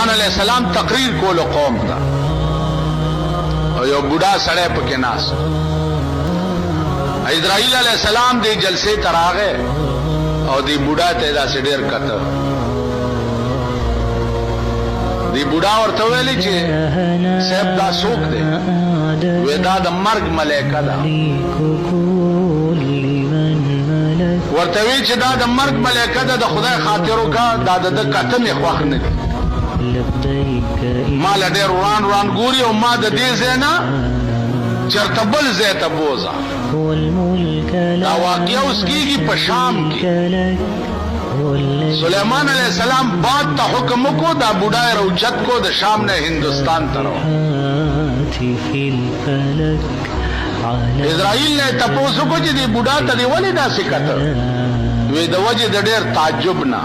سلیمان علیہ السلام تقریر کولو قوم تا او یو بوډا سړی پکې ناس. اسرائیل علیہ السلام دی جلسے تراغه او دی بوډا ته داسې ډېر کته. دی بوډا ورته ویلي چې صاحب دا څوک دی؟ وی دا د مرګ ملائکه ده. ورته وی چې دا د مرګ ملائکه ده، د خدای خاطر وکړه، دا د کته مې خوښ نه دي. ما له ډېر وران وران ګوري او ما د دې ځای نه چېرته بل ځای ته بوځه. دا واقعه اوس کېږي په شام کې. سلیمان علیہ السلام باد ته حکم وکړو، دا بوډا یې راوچت کو، د شام نه هندوستان ته راوړ. اسرائیل نه تپوس وکړو چې دې بوډا ته دې ولې داسې کته؟ وی د وجې د ډېر تعجب نه،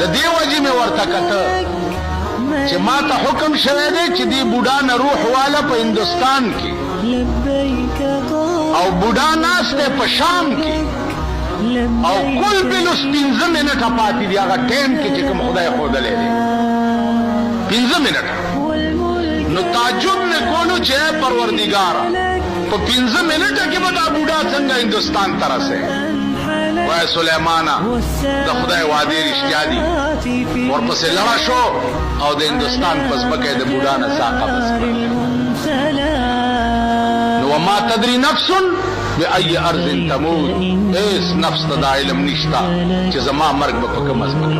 د دې وجې مې ورته کته چې ما ته حکم شوی دی چې دې بوډا نه روح واله په هندوستان کې، او بوډا ناست دی په شام کې، او کل بلوس 15 منټه پاتې دي هغه ټایم کې چې کوم خدای ښودلی دی. 15 منټه. نو تعجب مې کولو چې پروردګاره په 15 منټه کې به دا بوډا څنګه هندوستان ته رسې؟ وای سلیمانه د خدای وعدې رښتیا دي. ورپسې لړه شو او د هندوستان په ځمکه یې د بوډا نه ساقه بس کړه. نو وما تدري نفس بأي ارض تموت، ایس نفس ته دا علم نشته چې زما مرګ به په کومه ځمکه.